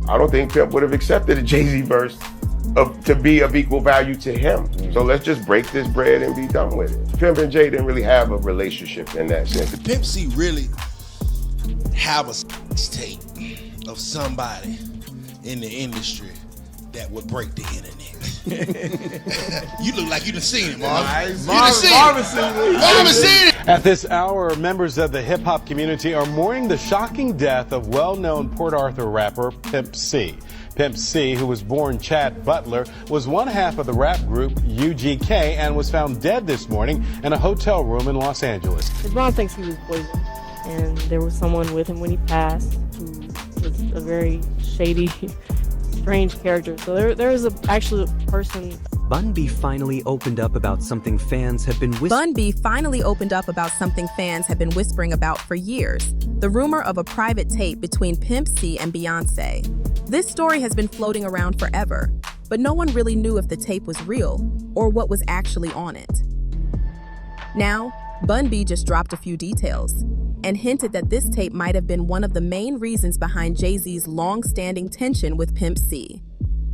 I don't think Pimp would have accepted a Jay Z verse to be of equal value to him. So let's just break this bread and be done with it. Pimp and Jay didn't really have a relationship in that sense. Pimp C really have a tape of somebody in the industry that would break the internet. You look like you done seen it, Marvin. You done seen it. At this hour, members of the hip-hop community are mourning the shocking death of well-known Port Arthur rapper Pimp C. Pimp C, who was born Chad Butler, was one half of the rap group UGK and was found dead this morning in a hotel room in Los Angeles. LeBron thinks he was poisoned, and there was someone with him when he passed who was a very shady, strange character. So there is actually a person. Bun B finally opened up about something fans have been whispering. Bun B finally opened up about something fans have been whispering about for years. The rumor of a private tape between Pimp C and Beyonce. This story has been floating around forever, but no one really knew if the tape was real or what was actually on it. Now, Bun B just dropped a few details and hinted that this tape might have been one of the main reasons behind Jay Z's long-standing tension with Pimp C.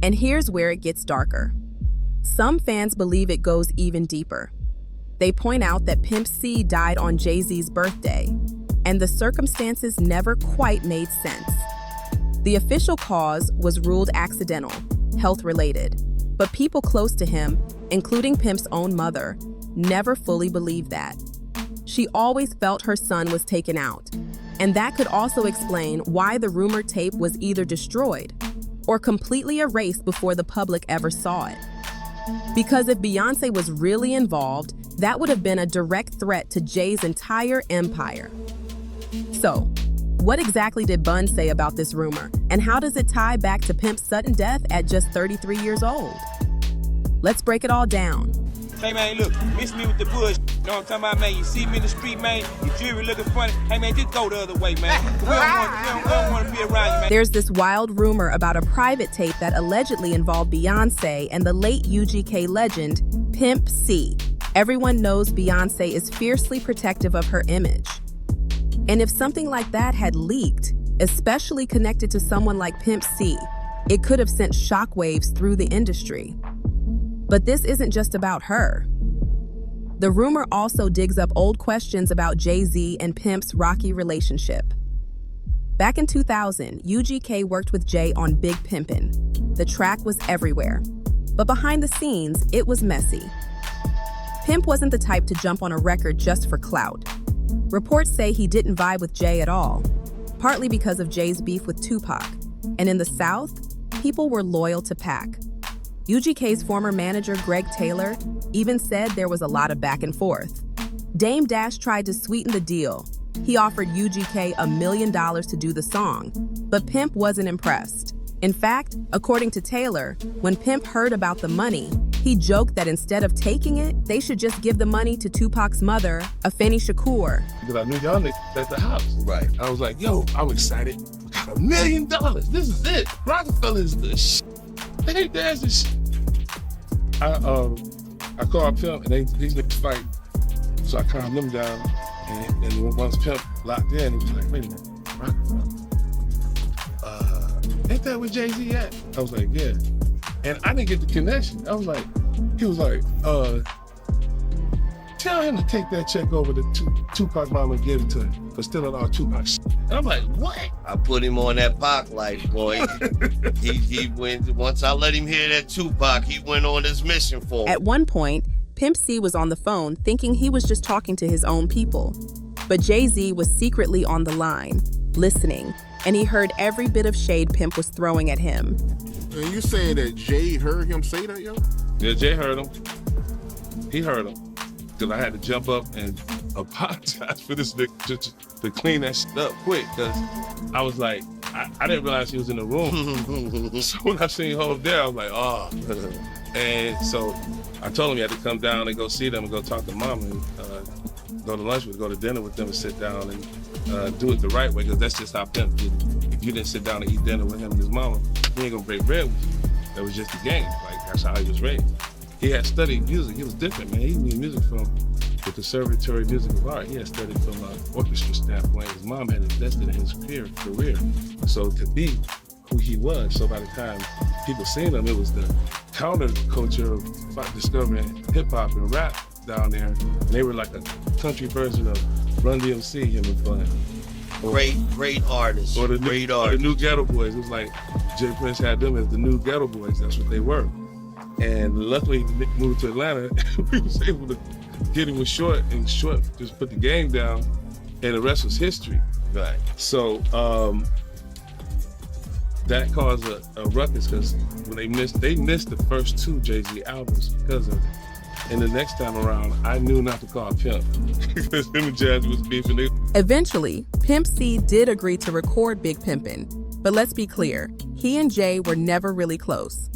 And here's where it gets darker. Some fans believe it goes even deeper. They point out that Pimp C died on Jay Z's birthday, and the circumstances never quite made sense. The official cause was ruled accidental, health-related, but people close to him, including Pimp's own mother, never fully believed that. She always felt her son was taken out, and that could also explain why the rumored tape was either destroyed or completely erased before the public ever saw it. Because if Beyonce was really involved, that would have been a direct threat to Jay's entire empire. So, what exactly did Bun say about this rumor, and how does it tie back to Pimp's sudden death at just 33 years old? Let's break it all down. Hey man, look, miss me with the bush. You know what I'm talking about, man? You see me in the street, man, your jewelry looking funny. Hey man, just go the other way, man. We don't want to be around you, man. There's this wild rumor about a private tape that allegedly involved Beyonce and the late UGK legend, Pimp C. Everyone knows Beyonce is fiercely protective of her image. And if something like that had leaked, especially connected to someone like Pimp C, it could have sent shockwaves through the industry. But this isn't just about her. The rumor also digs up old questions about Jay Z and Pimp's rocky relationship. Back in 2000, UGK worked with Jay on Big Pimpin'. The track was everywhere. But behind the scenes, it was messy. Pimp wasn't the type to jump on a record just for clout. Reports say he didn't vibe with Jay at all, partly because of Jay's beef with Tupac. And in the South, people were loyal to Pac. UGK's former manager, Greg Taylor, even said there was a lot of back and forth. Dame Dash tried to sweeten the deal. He offered UGK $1 million to do the song, but Pimp wasn't impressed. In fact, according to Taylor, when Pimp heard about the money, he joked that instead of taking it, they should just give the money to Tupac's mother, Afeni Shakur. Because I knew y'all niggas at the house. Right. I was like, yo, I'm excited. We got $1 million. This is it. Rockefeller is the shit. Hey, there's this shit. I called Pimp and these niggas fight. So I calmed them down. And once Pimp locked in, he was like, wait a minute, Rockefeller? Ain't that where Jay Z at? I was like, yeah. And I didn't get the connection. I was like, he was like, tell him to take that check over to Tupac mama and give it to him for stealing all Tupac shit. And I'm like, what? I put him on that Pac life, boy. he went, once I let him hear that Tupac, he went on his mission for him. At one point, Pimp C was on the phone thinking he was just talking to his own people. But Jay Z was secretly on the line, listening, and he heard every bit of shade Pimp was throwing at him. And you saying that Jay heard him say that, yo? Yeah, Jay heard him. He heard him. Because I had to jump up and apologize for this nigga to clean that shit up quick. Because I was like, I didn't realize he was in the room. So when I seen Hov there, I was like, oh. And so I told him he had to come down and go see them and go talk to mom and go to lunch with, go to dinner with them and sit down and do it the right way. Because that's just how Pimp did it. If you didn't sit down and eat dinner with him and his mama, he ain't gonna break bread with you. That was just the game. Like, that's how he was raised. He had studied music. He was different, man. He knew music from the Conservatory of Music of Art. He had studied from an orchestra standpoint. His mom had invested in his career. So to be who he was. So by the time people seen him, it was the counterculture of discovering hip hop and rap down there. And they were like a country version of Run DMC, him and Bun. Great artists. Or the new Ghetto Boys. It was like Jay Prince had them as the new Ghetto Boys. That's what they were. And luckily, Nick moved to Atlanta. We was able to get him with Short, and Short just put the game down, and the rest was history. Right. So that caused a ruckus because when they missed the first two Jay Z albums because of it. And the next time around, I knew not to call Pimp because him and Jazz was beefing. Eventually, Pimp C did agree to record Big Pimpin', but let's be clear, he and Jay were never really close.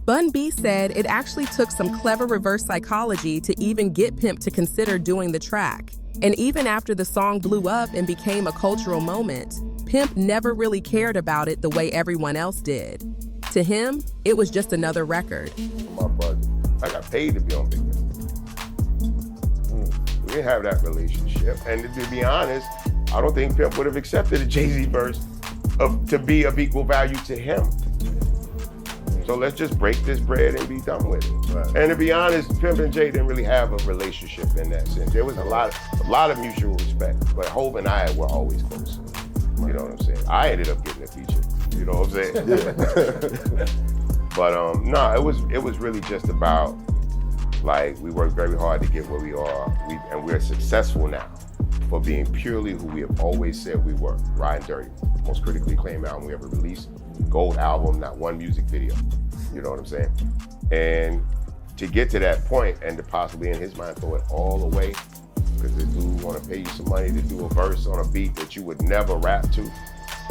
Bun B said it actually took some clever reverse psychology to even get Pimp to consider doing the track. And even after the song blew up and became a cultural moment, Pimp never really cared about it the way everyone else did. To him, it was just another record. My brother, I got paid to be on Big Pimpin'. We didn't have that relationship. And to be honest, I don't think Pimp would have accepted a Jay Z verse to be of equal value to him. So let's just break this bread and be done with it. Right. And to be honest, Pimp and Jay didn't really have a relationship in that sense. There was a lot of mutual respect, but Hov and I were always close. You know what I'm saying? I ended up getting a feature. You know what I'm saying? Yeah. But no, it was really just about, like, we worked very hard to get where we are, and we're successful now for being purely who we have always said we were. Riding Dirty, most critically acclaimed album we ever released. Gold album, not one music video. You know what I'm saying? And to get to that point and to possibly in his mind throw it all away, because this dude want to pay you some money to do a verse on a beat that you would never rap to.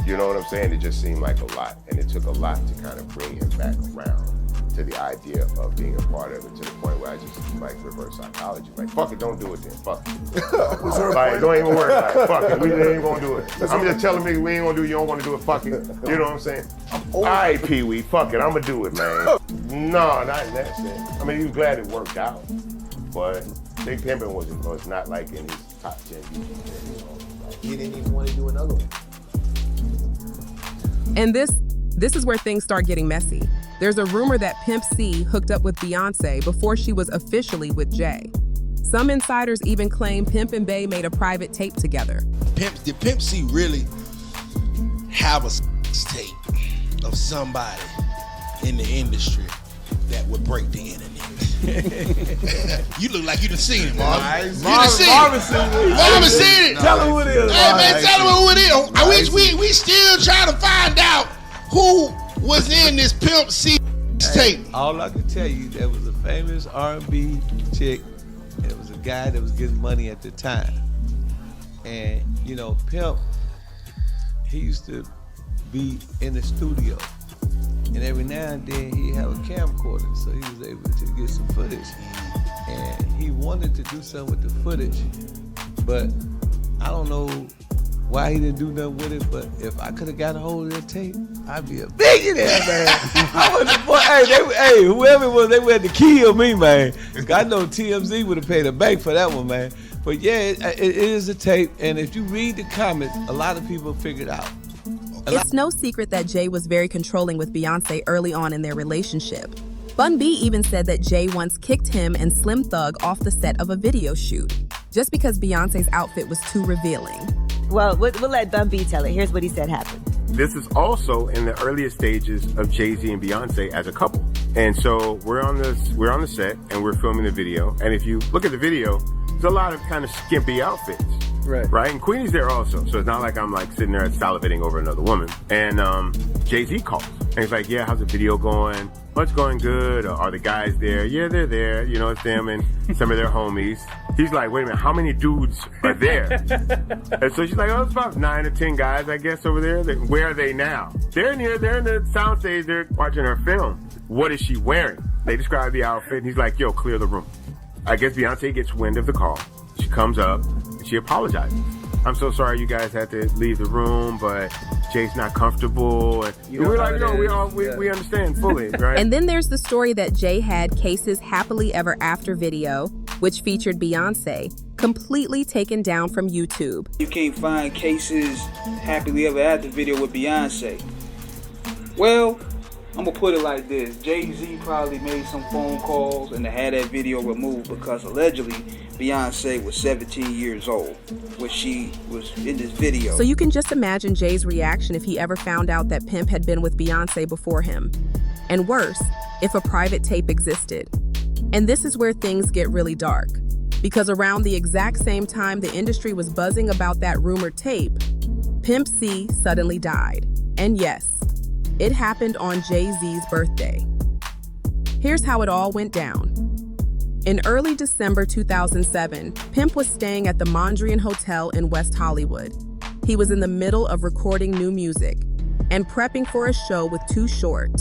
You know what I'm saying? It just seemed like a lot. And it took a lot to kind of bring him back around to the idea of being a part of it, to the point where I just like reverse psychology. Like, fuck it, don't do it then, fuck it. Like, don't even worry about it, fuck it, we ain't gonna do it. I'm just telling me we ain't gonna do it, you don't wanna do it, fuck it. You know what I'm saying? All right, Pee Wee, fuck it, I'm gonna do it, man. No, not in that sense. I mean, he was glad it worked out, but Big Pimpin' was not like in his top 10 beats. He didn't even want to do another one. And this is where things start getting messy. There's a rumor that Pimp C hooked up with Beyonce before she was officially with Jay. Some insiders even claim Pimp and Bey made a private tape together. Did Pimp C really have a tape of somebody in the industry that would break the internet? You look like you done seen it, Marvin. You done seen it. Marvin seen it. Tell him who it is. Hey, man, tell him who it is. We still trying to find out who was in this Pimp C tape. All I can tell you, there was a famous R&B chick, and it was a guy that was getting money at the time. And, you know, Pimp, he used to be in the studio. And every now and then he'd have a camcorder, so he was able to get some footage. And he wanted to do something with the footage, but I don't know why he didn't do nothing with it, but if I could have got a hold of that tape, I'd be a billionaire, man. I was the boy, whoever it was, they had to kill me, man. I know TMZ would have paid a bank for that one, man. But yeah, it is a tape, and if you read the comments, a lot of people figured out. It's no secret that Jay was very controlling with Beyonce early on in their relationship. Bun B even said that Jay once kicked him and Slim Thug off the set of a video shoot, just because Beyonce's outfit was too revealing. Well, we'll let Bun B tell it. Here's what he said happened. This is also in the earliest stages of Jay Z and Beyonce as a couple. And so we're on the set and we're filming the video. And if you look at the video, there's a lot of kind of skimpy outfits. Right. And Queenie's there also. So it's not like I'm like sitting there salivating over another woman. And Jay Z calls. And he's like, yeah, how's the video going? What's going good? Are the guys there? Yeah, they're there. You know, it's them and some of their homies. He's like, wait a minute, how many dudes are there? And so she's like, oh, it's about 9 or 10 guys, I guess, over there. Where are they now? They're in here. They're in the soundstage. They're watching her film. What is she wearing? They describe the outfit. And he's like, yo, clear the room. I guess Beyonce gets wind of the call. She comes up. She apologizes. I'm so sorry you guys had to leave the room, but Jay's not comfortable. And we're like, no, we understand fully, right? And then there's the story that Jay had Case's Happily Ever After video, which featured Beyonce, completely taken down from YouTube. You can't find Case's Happily Ever After video with Beyonce. Well, I'm gonna put it like this. Jay Z probably made some phone calls and they had that video removed because allegedly Beyonce was 17 years old when she was in this video. So you can just imagine Jay's reaction if he ever found out that Pimp had been with Beyonce before him. And worse, if a private tape existed. And this is where things get really dark. Because around the exact same time the industry was buzzing about that rumored tape, Pimp C suddenly died. And yes, it happened on Jay Z's birthday. Here's how it all went down. In early December 2007, Pimp was staying at the Mondrian Hotel in West Hollywood. He was in the middle of recording new music and prepping for a show with Too Short.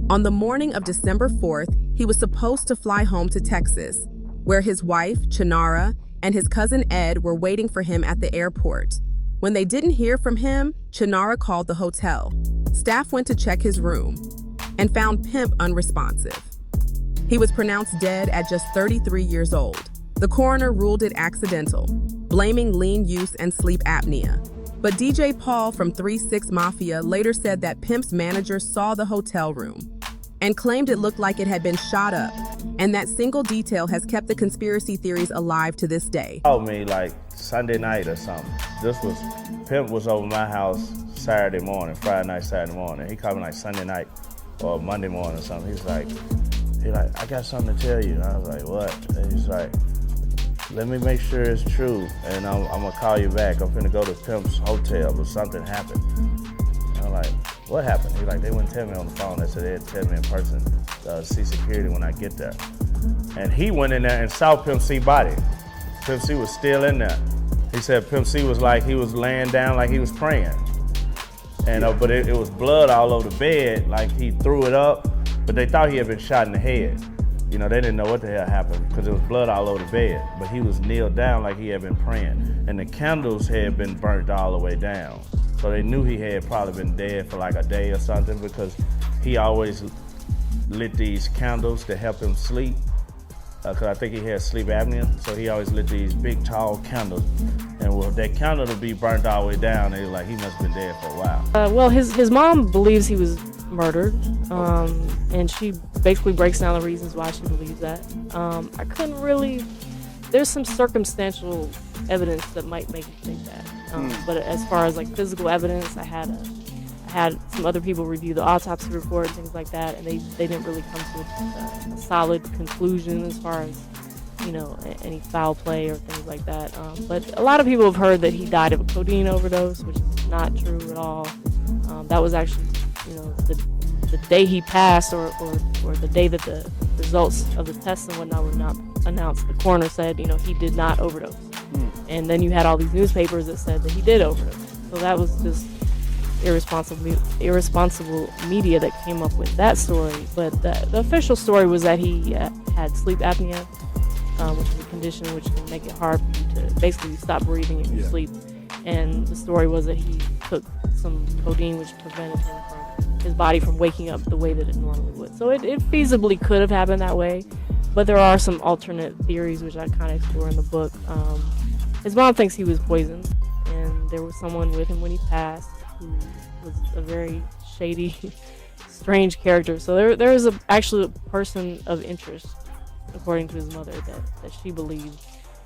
On the morning of December 4th, he was supposed to fly home to Texas, where his wife, Chinara, and his cousin Ed were waiting for him at the airport. When they didn't hear from him, Chinara called the hotel. Staff went to check his room and found Pimp unresponsive. He was pronounced dead at just 33 years old. The coroner ruled it accidental, blaming lean use and sleep apnea. But DJ Paul from 3-6 Mafia later said that Pimp's manager saw the hotel room and claimed it looked like it had been shot up, and that single detail has kept the conspiracy theories alive to this day. Called me like Sunday night or something. Pimp was over my house Saturday morning, Friday night, Saturday morning. He called me like Sunday night or Monday morning or something. He's like, I got something to tell you. And I was like, what? And he's like, let me make sure it's true, and I'm gonna call you back. I'm finna go to Pimp's hotel, but something happened. And I'm like, what happened? He's like, they wouldn't tell me on the phone. They said they'd tell me in person, see security when I get there. And he went in there and saw Pimp C body. Pimp C was still in there. He said Pimp C was like, he was laying down like he was praying. And but it was blood all over the bed, like he threw it up, but they thought he had been shot in the head. You know, they didn't know what the hell happened because there was blood all over the bed, but he was kneeled down like he had been praying. And the candles had been burnt all the way down. So they knew he had probably been dead for like a day or something because he always lit these candles to help him sleep. Because I think he had sleep apnea, so he always lit these big tall candles. And well, that candle would be burnt all the way down, they were like, he must have been dead for a while. Well, his mom believes he was murdered, and she basically breaks down the reasons why she believes that. I couldn't really, there's some circumstantial evidence that might make me think that. But as far as like physical evidence, I had some other people review the autopsy report and things like that, and they didn't really come to a solid conclusion as far as, you know, any foul play or things like that. But a lot of people have heard that he died of a codeine overdose, which is not true at all. That was actually, you know, the day he passed, or the day that the results of the tests and whatnot were not announced, the coroner said, you know, he did not overdose. And then you had all these newspapers that said that he did overdose. So that was just irresponsible media that came up with that story. But the official story was that he had sleep apnea, which is a condition which can make it hard for you to basically stop breathing in your sleep. And the story was that he took some codeine which prevented him from his body from waking up the way that it normally would. So it feasibly could have happened that way, but there are some alternate theories which I kind of explore in the book. His mom thinks he was poisoned, and there was someone with him when he passed who was a very shady, strange character. So there is actually a person of interest, according to his mother, that she believed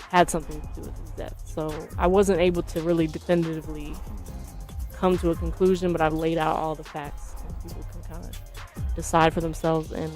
had something to do with his death. So I wasn't able to really definitively come to a conclusion, but I've laid out all the facts, and people can kind of decide for themselves. And